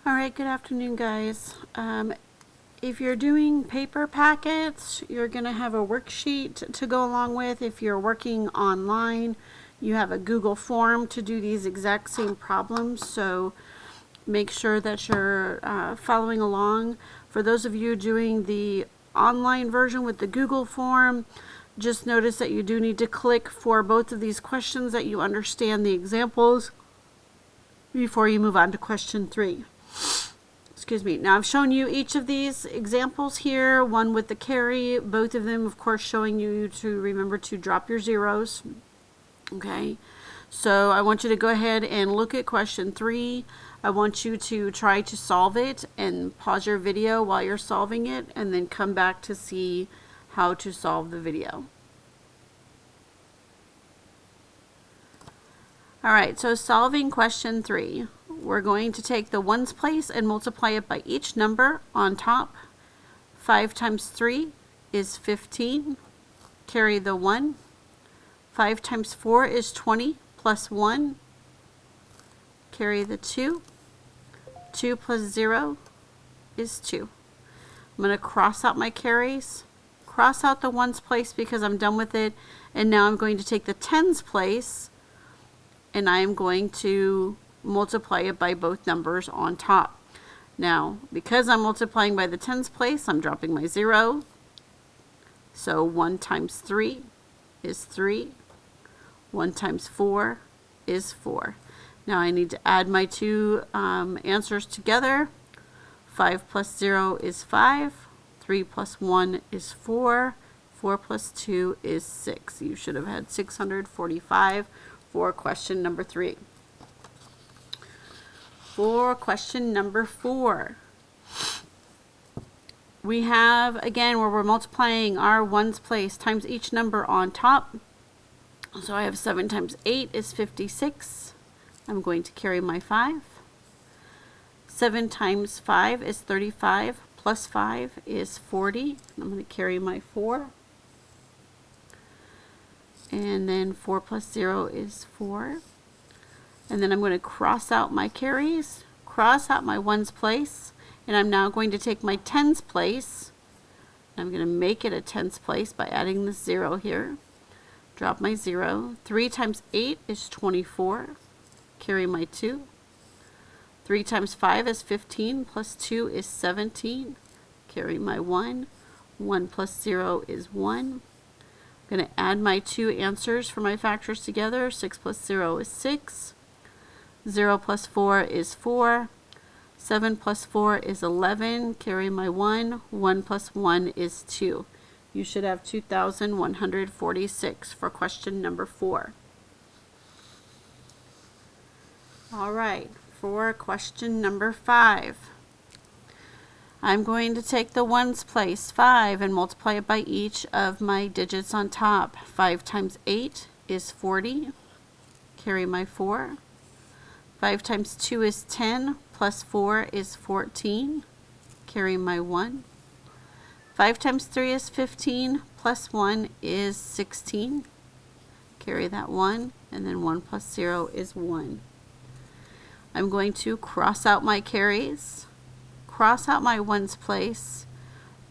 All right, good afternoon, guys. If you're doing paper packets, you're going to have a worksheet to go along with. If you're working online, you have a Google form to do these exact same problems. So make sure that you're following along. For those of you doing the online version with the Google form, just notice that you do need to click for both of these questions that you understand the examples before you move on to question 3. Excuse me. Now I've shown you each of these examples here, one with the carry, both of them of course showing you to remember to drop your zeros. Okay, so I want you to go ahead and look at question 3. I want you to try to solve it and pause your video while you're solving it and then come back to see how to solve the video. Alright, so solving question 3. We're going to take the ones place and multiply it by each number on top. 5 times 3 is 15. Carry the 1. 5 times 4 is 20 plus 1. Carry the 2. 2 plus 0 is 2. I'm going to cross out my carries. Cross out the ones place because I'm done with it. And now I'm going to take the tens place and I am going to multiply it by both numbers on top. Now, because I'm multiplying by the tens place, I'm dropping my 0. So 1 times 3 is 3. 1 times 4 is 4. Now I need to add my two answers together. 5 plus 0 is 5. 3 plus 1 is 4. 4 plus 2 is 6. You should have had 645 for question number 3. For question number 4, we have, again, where we're multiplying our ones place times each number on top. So I have 7 times 8 is 56. I'm going to carry my 5. 7 times 5 is 35, plus 5 is 40. I'm going to carry my 4. And then 4 plus 0 is 4. And then I'm going to cross out my carries, cross out my ones place, and I'm now going to take my tens place. I'm going to make it a tens place by adding this 0 here. Drop my 0. 3 times 8 is 24. Carry my 2. 3 times 5 is 15, plus 2 is 17. Carry my 1. 1 plus 0 is 1. I'm going to add my two answers for my factors together. 6 plus 0 is 6. 0 plus 4 is 4. 7 plus 4 is 11. Carry my 1. 1 plus 1 is 2. You should have 2,146 for question number 4. All right, for question number 5. I'm going to take the ones place, 5, and multiply it by each of my digits on top. 5 times 8 is 40. Carry my 4. 5 times 2 is 10, plus 4 is 14. Carry my 1. 5 times 3 is 15, plus 1 is 16. Carry that 1, and then 1 plus 0 is 1. I'm going to cross out my carries, cross out my ones place,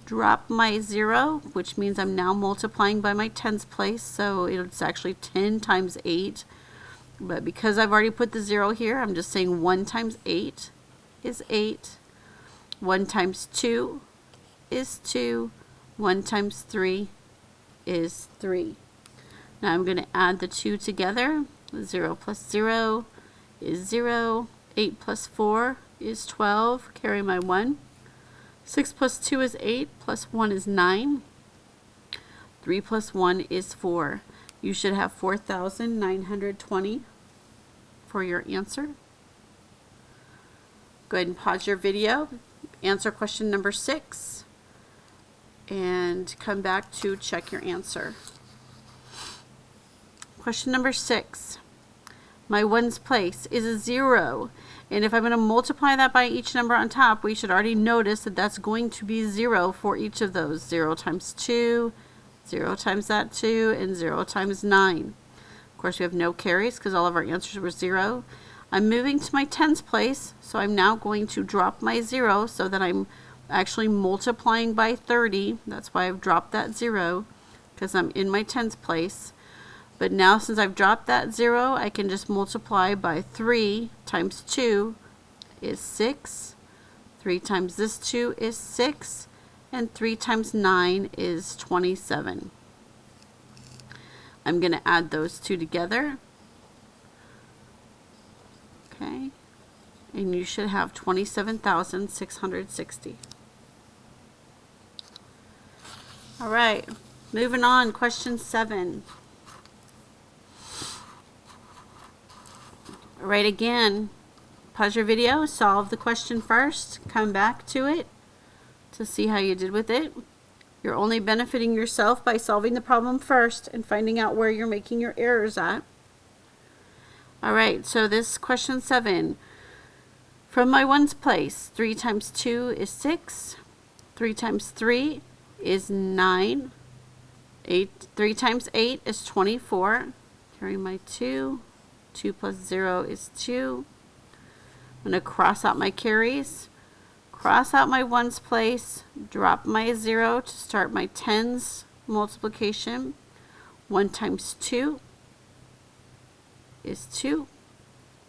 drop my 0, which means I'm now multiplying by my tens place, so it's actually 10 times 8. But because I've already put the 0 here, I'm just saying 1 times 8 is 8. 1 times 2 is 2. 1 times 3 is 3. Now I'm going to add the 2 together. 0 plus 0 is 0. 8 plus 4 is 12. Carry my 1. 6 plus 2 is 8. Plus 1 is 9. 3 plus 1 is 4. You should have 4,920 for your answer. Go ahead and pause your video, answer question number 6, and come back to check your answer. Question number 6. My ones place is a 0, and if I'm going to multiply that by each number on top, we should already notice that that's going to be 0 for each of those. 0 times 2, 0 times that 2, and 0 times 9. Of course, we have no carries because all of our answers were 0. I'm moving to my tens place, so I'm now going to drop my 0 so that I'm actually multiplying by 30. That's why I've dropped that 0, because I'm in my tens place. But now since I've dropped that 0, I can just multiply by 3 times 2 is 6. 3 times this 2 is 6. And 3 times 9 is 27. I'm going to add those two together. Okay. And you should have 27,660. All right. Moving on, question 7. Right again, pause your video, solve the question first, come back to it to see how you did with it. You're only benefiting yourself by solving the problem first and finding out where you're making your errors at. All right, so this question 7. From my ones place, 3 times 2 is 6. 3 times 3 is 9. 3 times 8 is 24. Carry my 2. 2 plus 0 is 2. I'm going to cross out my carries, cross out my ones place, drop my 0 to start my tens multiplication. 1 times 2 is 2.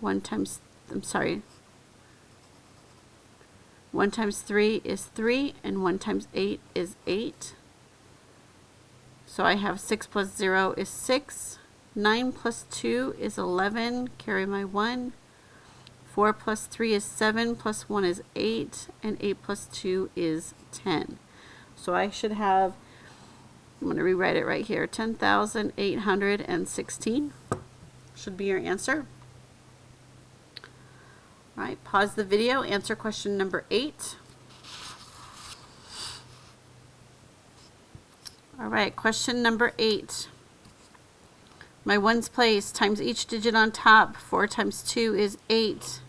1 times 3 is 3, and 1 times 8 is 8. So I have 6 plus 0 is 6. 9 plus 2 is 11, carry my 1. 4 plus 3 is 7, plus 1 is 8, and 8 plus 2 is 10. So I should have, I'm going to rewrite it right here, 10,816 should be your answer. All right, pause the video, answer question number 8. All right, question number 8. My ones place times each digit on top. 4 times 2 is 8.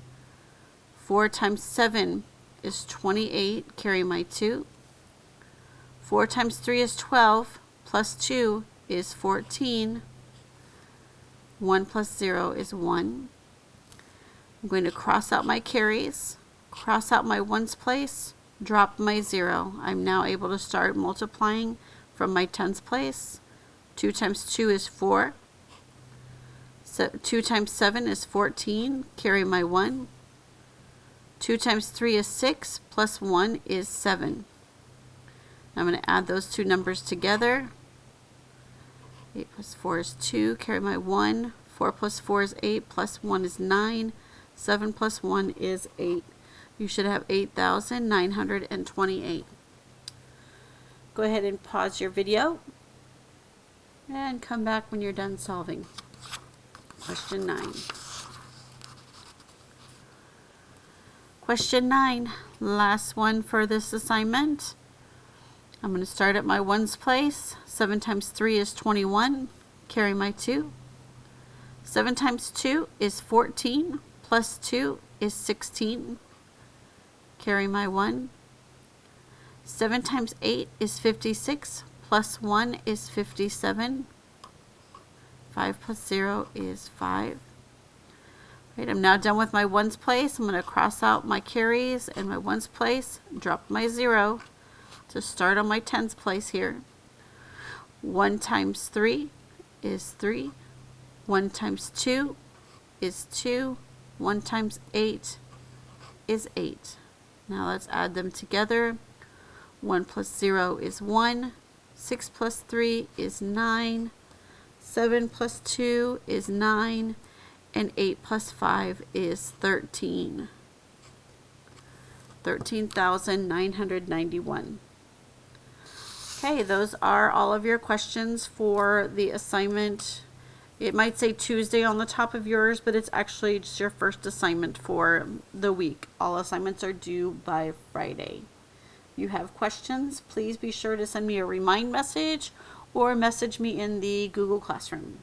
4 times 7 is 28. Carry my 2. 4 times 3 is 12. Plus 2 is 14. 1 plus 0 is 1. I'm going to cross out my carries, cross out my ones place, drop my 0. I'm now able to start multiplying from my tens place. 2 times 2 is 4. So 2 times 7 is 14, carry my 1. 2 times 3 is 6, plus 1 is 7. I'm going to add those two numbers together. 8 plus 4 is 2, carry my 1. 4 plus 4 is 8, plus 1 is 9. 7 plus 1 is 8. You should have 8,928. Go ahead and pause your video and come back when you're done solving. Question 9. Question 9, last one for this assignment. I'm going to start at my ones place. 7 times 3 is 21. Carry my 2. 7 times 2 is 14. Plus 2 is 16. Carry my 1. 7 times 8 is 56. Plus 1 is 57. 5 plus 0 is 5. Right, I'm now done with my ones place. I'm going to cross out my carries and my ones place, drop my 0 to start on my tens place here. 1 times 3 is 3. 1 times 2 is 2. 1 times 8 is 8. Now let's add them together. 1 plus 0 is 1. 6 plus 3 is 9. 7 plus 2 is 9. And 8 plus 5 is 13. 13,991. Okay, those are all of your questions for the assignment. It might say Tuesday on the top of yours, but it's actually just your first assignment for the week. All assignments are due by Friday. If you have questions, please be sure to send me a remind message or message me in the Google Classroom.